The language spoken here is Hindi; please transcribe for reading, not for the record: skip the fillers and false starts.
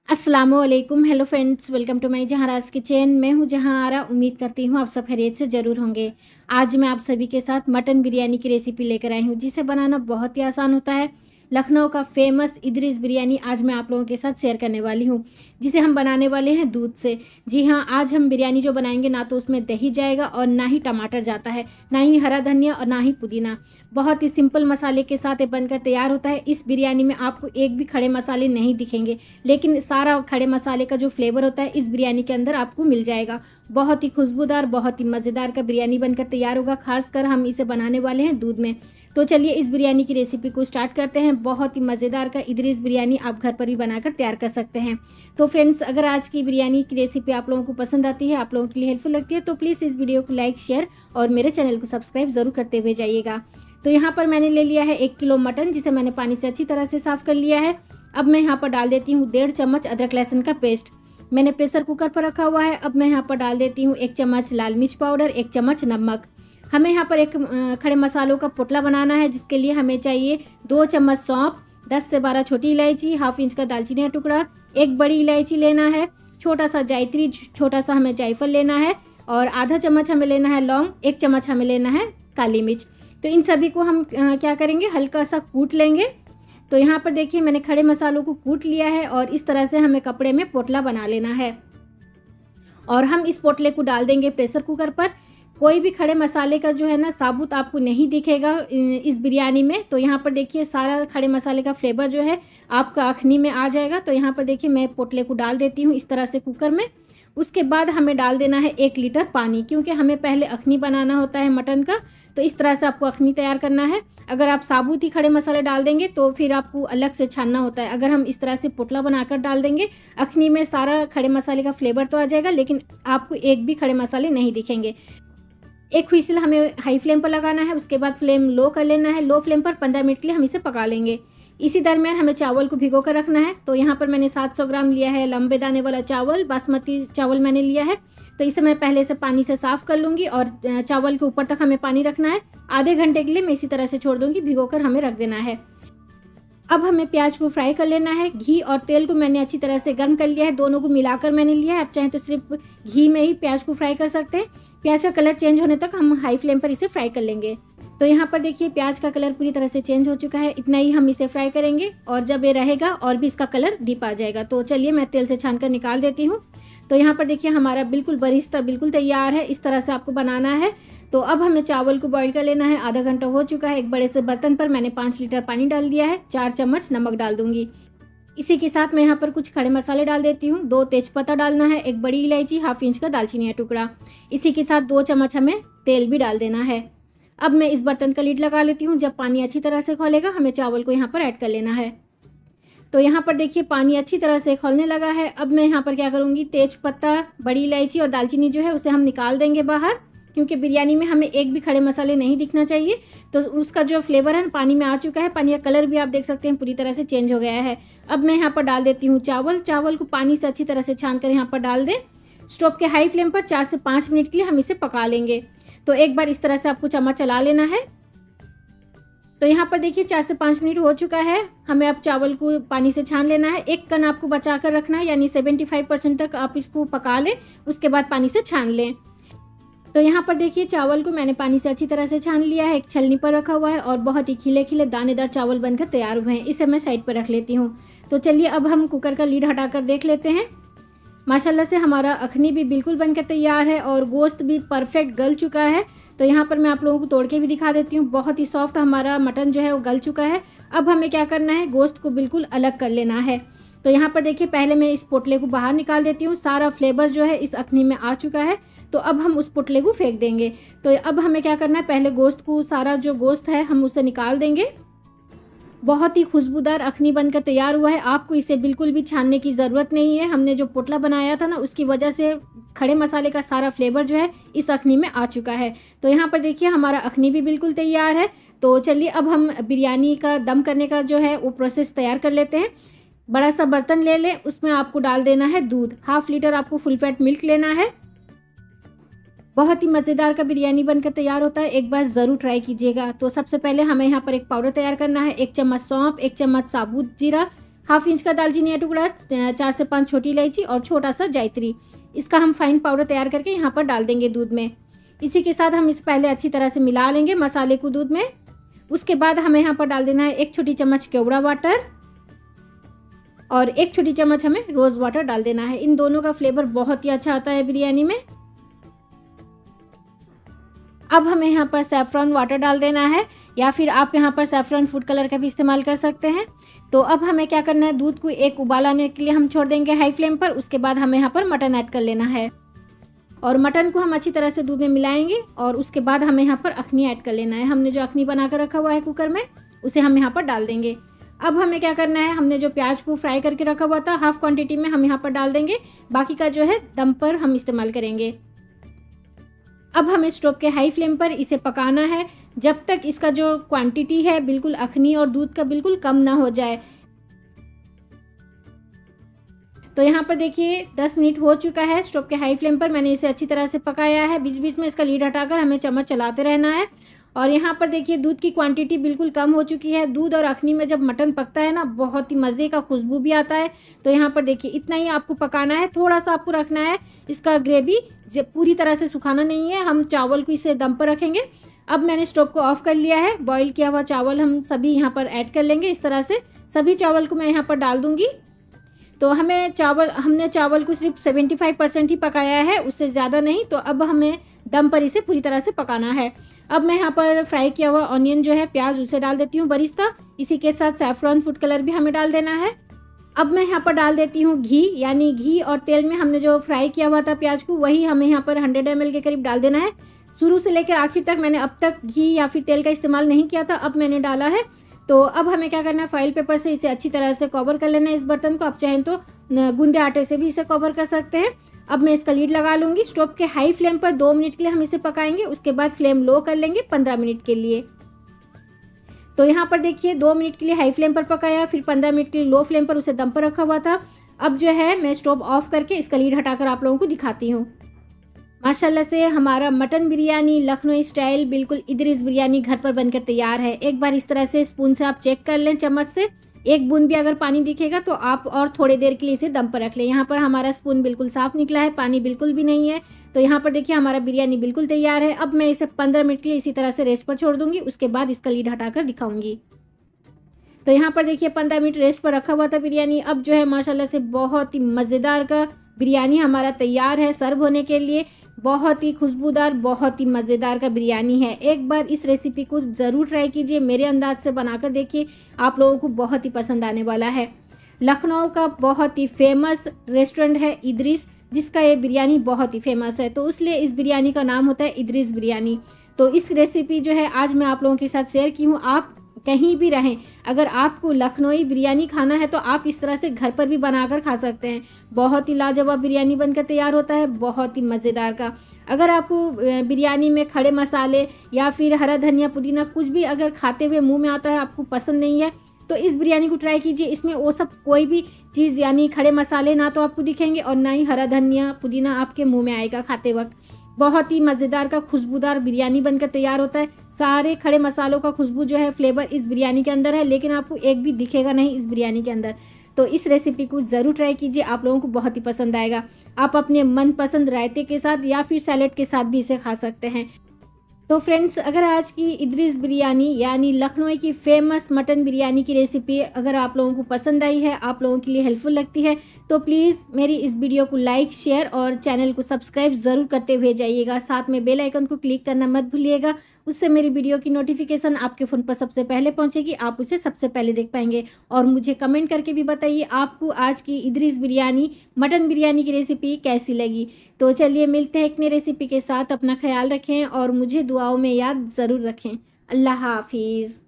अस्सलामुअलैकुम। Hello friends, welcome to my जहाराज किचन। मैं हूं जहांआरा। उम्मीद करती हूं आप सब खैरियत से ज़रूर होंगे। आज मैं आप सभी के साथ मटन बिरयानी की रेसिपी लेकर आई हूं, जिसे बनाना बहुत ही आसान होता है। लखनऊ का फेमस इदरीस बिरयानी आज मैं आप लोगों के साथ शेयर करने वाली हूं, जिसे हम बनाने वाले हैं दूध से। जी हाँ, आज हम बिरयानी जो बनाएंगे ना तो उसमें दही जाएगा और ना ही टमाटर जाता है, ना ही हरा धनिया और ना ही पुदीना। बहुत ही सिंपल मसाले के साथ ये बनकर तैयार होता है। इस बिरयानी में आपको एक भी खड़े मसाले नहीं दिखेंगे, लेकिन सारा खड़े मसाले का जो फ्लेवर होता है इस बिरयानी के अंदर आपको मिल जाएगा। बहुत ही खुशबूदार, बहुत ही मज़ेदार का बिरयानी बनकर तैयार होगा। खासकर हम इसे बनाने वाले हैं दूध में। तो चलिए इस बिरयानी की रेसिपी को स्टार्ट करते हैं। बहुत ही मज़ेदार का इदरीस बिरयानी आप घर पर भी बनाकर तैयार कर सकते हैं। तो फ्रेंड्स, अगर आज की बिरयानी की रेसिपी आप लोगों को पसंद आती है, आप लोगों के लिए हेल्पफुल लगती है, तो प्लीज़ इस वीडियो को लाइक, शेयर और मेरे चैनल को सब्सक्राइब ज़रूर करते हुए जाइएगा। तो यहाँ पर मैंने ले लिया है 1 किलो मटन, जिसे मैंने पानी से अच्छी तरह से साफ़ कर लिया है। अब मैं यहाँ पर डाल देती हूँ 1.5 चम्मच अदरक लहसुन का पेस्ट। मैंने प्रेशर कुकर पर रखा हुआ है। अब मैं यहाँ पर डाल देती हूँ 1 चम्मच लाल मिर्च पाउडर, 1 चम्मच नमक। हमें यहाँ पर एक खड़े मसालों का पोटला बनाना है, जिसके लिए हमें चाहिए 2 चम्मच सौंफ, 10 से 12 छोटी इलायची, हाफ इंच का दालचीनी का टुकड़ा, 1 बड़ी इलायची लेना है, छोटा सा जायत्री, छोटा सा हमें जायफल लेना है, और आधा चम्मच हमें लेना है लौंग, 1 चम्मच हमें लेना है काली मिर्च। तो इन सभी को हम क्या करेंगे, हल्का सा कूट लेंगे। तो यहाँ पर देखिए मैंने खड़े मसालों को कूट लिया है और इस तरह से हमें कपड़े में पोटला बना लेना है। और हम इस पोटले को डाल देंगे प्रेशर कुकर पर। कोई भी खड़े मसाले का जो है ना साबुत आपको नहीं दिखेगा इस बिरयानी में। तो यहाँ पर देखिए सारा खड़े मसाले का फ्लेवर जो है आपका अखनी में आ जाएगा। तो यहाँ पर देखिए मैं पोटले को डाल देती हूँ इस तरह से कुकर में। उसके बाद हमें डाल देना है 1 लीटर पानी, क्योंकि हमें पहले अखनी बनाना होता है मटन का। तो इस तरह से आपको अखनी तैयार करना है। अगर आप साबुत ही खड़े मसाले डाल देंगे तो फिर आपको अलग से छानना होता है। अगर हम इस तरह से पोटला बनाकर डाल देंगे, अखनी में सारा खड़े मसाले का फ्लेवर तो आ जाएगा, लेकिन आपको एक भी खड़े मसाले नहीं दिखेंगे। एक व्हिसल हमें हाई फ्लेम पर लगाना है। उसके बाद फ्लेम लो कर लेना है। लो फ्लेम पर 15 मिनट के लिए हम इसे पका लेंगे। इसी दरमियान हमें चावल को भिगो कर रखना है। तो यहाँ पर मैंने 700 ग्राम लिया है लंबे दाने वाला चावल, बासमती चावल मैंने लिया है। तो इसे मैं पहले से पानी से साफ़ कर लूँगी और चावल के ऊपर तक हमें पानी रखना है। आधे घंटे के लिए मैं इसी तरह से छोड़ दूँगी, भिगो कर हमें रख देना है। अब हमें प्याज को फ्राई कर लेना है। घी और तेल को मैंने अच्छी तरह से गर्म कर लिया है, दोनों को मिलाकर मैंने लिया है। आप चाहें तो सिर्फ घी में ही प्याज को फ्राई कर सकते हैं। प्याज का कलर चेंज होने तक हम हाई फ्लेम पर इसे फ्राई कर लेंगे। तो यहाँ पर देखिए प्याज का कलर पूरी तरह से चेंज हो चुका है। इतना ही हम इसे फ्राई करेंगे और जब ये रहेगा और भी इसका कलर डीप आ जाएगा। तो चलिए मैं तेल से छान कर निकाल देती हूँ। तो यहाँ पर देखिए हमारा बिल्कुल बरिस्ता बिल्कुल तैयार है। इस तरह से आपको बनाना है। तो अब हमें चावल को बॉईल कर लेना है। आधा घंटा हो चुका है। एक बड़े से बर्तन पर मैंने 5 लीटर पानी डाल दिया है। 4 चम्मच नमक डाल दूंगी। इसी के साथ मैं यहाँ पर कुछ खड़े मसाले डाल देती हूँ। 2 तेजपत्ता डालना है, 1 बड़ी इलायची, हाफ इंच का दालचीनी का टुकड़ा। इसी के साथ 2 चम्मच हमें तेल भी डाल देना है। अब मैं इस बर्तन का लीड लगा लेती हूँ। जब पानी अच्छी तरह से खौलेगा हमें चावल को यहाँ पर ऐड कर लेना है। तो यहाँ पर देखिए पानी अच्छी तरह से खौलने लगा है। अब मैं यहाँ पर क्या करूँगी, तेजपत्ता, बड़ी इलायची और दालचीनी जो है उसे हम निकाल देंगे बाहर, क्योंकि बिरयानी में हमें एक भी खड़े मसाले नहीं दिखना चाहिए। तो उसका जो फ्लेवर है पानी में आ चुका है। पानी का कलर भी आप देख सकते हैं पूरी तरह से चेंज हो गया है। अब मैं यहाँ पर डाल देती हूँ चावल। चावल को पानी से अच्छी तरह से छान कर यहाँ पर डाल दें। स्टोव के हाई फ्लेम पर 4 से 5 मिनट के लिए हम इसे पका लेंगे। तो एक बार इस तरह से आपको चम्मच चला लेना है। तो यहाँ पर देखिए 4 से 5 मिनट हो चुका है। हमें अब चावल को पानी से छान लेना है। एक कन आपको बचा कर रखना है, यानी 75% तक आप इसको पका लें, उसके बाद पानी से छान लें। तो यहाँ पर देखिए चावल को मैंने पानी से अच्छी तरह से छान लिया है। एक छलनी पर रखा हुआ है और बहुत ही खिले खिले दानेदार चावल बनकर तैयार हुए हैं। इसे मैं साइड पर रख लेती हूँ। तो चलिए अब हम कुकर का लीड हटाकर देख लेते हैं। माशाल्लाह से हमारा अखनी भी बिल्कुल बनकर तैयार है और गोश्त भी परफेक्ट गल चुका है। तो यहाँ पर मैं आप लोगों को तोड़ के भी दिखा देती हूँ। बहुत ही सॉफ्ट हमारा मटन जो है वो गल चुका है। अब हमें क्या करना है, गोश्त को बिल्कुल अलग कर लेना है। तो यहाँ पर देखिए पहले मैं इस पोटले को बाहर निकाल देती हूँ। सारा फ्लेवर जो है इस अखनी में आ चुका है। तो अब हम उस पोटले को फेंक देंगे। तो अब हमें क्या करना है, पहले गोश्त को, सारा जो गोश्त है हम उसे निकाल देंगे। बहुत ही खुशबूदार अखनी बनकर तैयार हुआ है। आपको इसे बिल्कुल भी छानने की ज़रूरत नहीं है। हमने जो पोटला बनाया था ना उसकी वजह से खड़े मसाले का सारा फ्लेवर जो है इस अखनी में आ चुका है। तो यहाँ पर देखिए हमारा अखनी भी बिल्कुल तैयार है। तो चलिए अब हम बिरयानी का दम करने का जो है वो प्रोसेस तैयार कर लेते हैं। बड़ा सा बर्तन ले लें, उसमें आपको डाल देना है दूध। 1/2 लीटर आपको फुल फैट मिल्क लेना है। बहुत ही मज़ेदार का बिरयानी बनकर तैयार होता है। एक बार ज़रूर ट्राई कीजिएगा। तो सबसे पहले हमें यहाँ पर एक पाउडर तैयार करना है। 1 चम्मच सौंफ, 1 चम्मच साबुत जीरा, हाफ इंच का दालचीनी का टुकड़ा, 4 से 5 छोटी इलायची और छोटा सा जायत्री। इसका हम फाइन पाउडर तैयार करके यहाँ पर डाल देंगे दूध में। इसी के साथ हम इसे पहले अच्छी तरह से मिला लेंगे मसाले को दूध में। उसके बाद हमें यहाँ पर डाल देना है 1 छोटी चम्मच केवड़ा वाटर और 1 छोटी चम्मच हमें रोज़ वाटर डाल देना है। इन दोनों का फ्लेवर बहुत ही अच्छा आता है बिरयानी में। अब हमें यहाँ पर सैफरॉन वाटर डाल देना है, या फिर आप यहाँ पर सैफरॉन फूड कलर का भी इस्तेमाल कर सकते हैं। तो अब हमें क्या करना है, दूध को एक उबाल आने के लिए हम छोड़ देंगे हाई फ्लेम पर। उसके बाद हमें यहाँ पर मटन ऐड कर लेना है और मटन को हम अच्छी तरह से दूध में मिलाएंगे और उसके बाद हमें यहाँ पर अखनी ऐड कर लेना है। हमने जो अखनी बना कर रखा हुआ है कुकर में, उसे हम यहाँ पर डाल देंगे। अब हमें क्या करना है, हमने जो प्याज को फ्राई करके रखा हुआ था हाफ क्वांटिटी में हम यहाँ पर डाल देंगे। बाकी का जो है दम पर हम इस्तेमाल करेंगे। अब हमें स्टोव के हाई फ्लेम पर इसे पकाना है जब तक इसका जो क्वांटिटी है बिल्कुल अखनी और दूध का बिल्कुल कम ना हो जाए। तो यहाँ पर देखिए 10 मिनट हो चुका है। स्टोव के हाई फ्लेम पर मैंने इसे अच्छी तरह से पकाया है। बीच बीच में इसका लीड हटाकर हमें चम्मच चलाते रहना है। और यहाँ पर देखिए दूध की क्वांटिटी बिल्कुल कम हो चुकी है। दूध और अखनी में जब मटन पकता है ना, बहुत ही मज़े का खुशबू भी आता है। तो यहाँ पर देखिए इतना ही आपको पकाना है, थोड़ा सा आपको रखना है। इसका ग्रेवी पूरी तरह से सुखाना नहीं है। हम चावल को इसे दम पर रखेंगे। अब मैंने स्टोव को ऑफ कर लिया है। बॉईल किया हुआ चावल हम सभी यहाँ पर ऐड कर लेंगे। इस तरह से सभी चावल को मैं यहाँ पर डाल दूँगी। तो हमने चावल को सिर्फ 75% ही पकाया है, उससे ज़्यादा नहीं। तो अब हमें दम पर इसे पूरी तरह से पकाना है। अब मैं यहाँ पर फ्राई किया हुआ ऑनियन जो है, प्याज, उसे डाल देती हूँ बरिस्ता। इसी के साथ सैफरॉन फूड कलर भी हमें डाल देना है। अब मैं यहाँ पर डाल देती हूँ घी, यानी घी और तेल में हमने जो फ्राई किया हुआ था प्याज को, वही हमें यहाँ पर 100 ml के करीब डाल देना है। शुरू से लेकर आखिर तक मैंने अब तक घी या फिर तेल का इस्तेमाल नहीं किया था, अब मैंने डाला है। तो अब हमें क्या करना है, फॉइल पेपर से इसे अच्छी तरह से कवर कर लेना है इस बर्तन को। आप चाहें तो गूंदे आटे से भी इसे कवर कर सकते हैं। अब मैं इसका लीड लगा लूँगी। स्टोव के हाई फ्लेम पर 2 मिनट के लिए हम इसे पकाएंगे। उसके बाद फ्लेम लो कर लेंगे 15 मिनट के लिए। तो यहाँ पर देखिए 2 मिनट के लिए हाई फ्लेम पर पकाया, फिर 15 मिनट के लिए लो फ्लेम पर उसे दम पर रखा हुआ था। अब जो है मैं स्टोव ऑफ करके इसका लीड हटाकर आप लोगों को दिखाती हूँ। माशाल्लाह से हमारा मटन बिरयानी लखनऊ स्टाइल बिल्कुल इदरीस बिरयानी घर पर बनकर तैयार है। एक बार इस तरह से स्पून से आप चेक कर लें, चम्मच से एक बूंद भी अगर पानी दिखेगा तो आप और थोड़ी देर के लिए इसे दम पर रख लें। यहाँ पर हमारा स्पून बिल्कुल साफ़ निकला है, पानी बिल्कुल भी नहीं है। तो यहाँ पर देखिए हमारा बिरयानी बिल्कुल तैयार है। अब मैं इसे 15 मिनट के लिए इसी तरह से रेस्ट पर छोड़ दूँगी। उसके बाद इसका लीड हटाकर दिखाऊँगी। तो यहाँ पर देखिए 15 मिनट रेस्ट पर रखा हुआ था बिरयानी। अब जो है माशाल्लाह से बहुत ही मज़ेदार का बिरयानी हमारा तैयार है सर्व होने के लिए। बहुत ही खुशबूदार, बहुत ही मज़ेदार का बिरयानी है। एक बार इस रेसिपी को ज़रूर ट्राई कीजिए, मेरे अंदाज से बनाकर देखिए, आप लोगों को बहुत ही पसंद आने वाला है। लखनऊ का बहुत ही फेमस रेस्टोरेंट है इदरीस, जिसका ये बिरयानी बहुत ही फेमस है, तो इसलिए इस बिरयानी का नाम होता है इदरीस बिरयानी। तो इस रेसिपी जो है आज मैं आप लोगों के साथ शेयर की हूँ। आप कहीं भी रहें, अगर आपको लखनऊई बिरयानी खाना है तो आप इस तरह से घर पर भी बनाकर खा सकते हैं। बहुत ही लाजवाब बिरयानी बनकर तैयार होता है, बहुत ही मज़ेदार का। अगर आपको बिरयानी में खड़े मसाले या फिर हरा धनिया, पुदीना कुछ भी अगर खाते हुए मुंह में आता है, आपको पसंद नहीं है, तो इस बिरयानी को ट्राई कीजिए। इसमें वो सब कोई भी चीज़ यानी खड़े मसाले ना तो आपको दिखेंगे और ना ही हरा धनिया पुदीना आपके मुँह में आएगा खाते वक्त। बहुत ही मज़ेदार का खुशबूदार बिरयानी बनकर तैयार होता है। सारे खड़े मसालों का खुशबू जो है, फ्लेवर इस बिरयानी के अंदर है, लेकिन आपको एक भी दिखेगा नहीं इस बिरयानी के अंदर। तो इस रेसिपी को ज़रूर ट्राई कीजिए, आप लोगों को बहुत ही पसंद आएगा। आप अपने मनपसंद रायते के साथ या फिर सैलेड के साथ भी इसे खा सकते हैं। तो फ्रेंड्स, अगर आज की इदरीस बिरयानी यानी लखनऊ की फेमस मटन बिरयानी की रेसिपी अगर आप लोगों को पसंद आई है, आप लोगों के लिए हेल्पफुल लगती है, तो प्लीज़ मेरी इस वीडियो को लाइक, शेयर और चैनल को सब्सक्राइब ज़रूर करते हुए जाइएगा। साथ में बेल आइकन को क्लिक करना मत भूलिएगा, उससे मेरी वीडियो की नोटिफिकेशन आपके फ़ोन पर सबसे पहले पहुंचेगी, आप उसे सबसे पहले देख पाएंगे। और मुझे कमेंट करके भी बताइए आपको आज की इदरीस बिरयानी मटन बिरयानी की रेसिपी कैसी लगी। तो चलिए मिलते हैं एक नई रेसिपी के साथ। अपना ख्याल रखें और मुझे दुआओं में याद ज़रूर रखें। अल्लाह हाफिज़।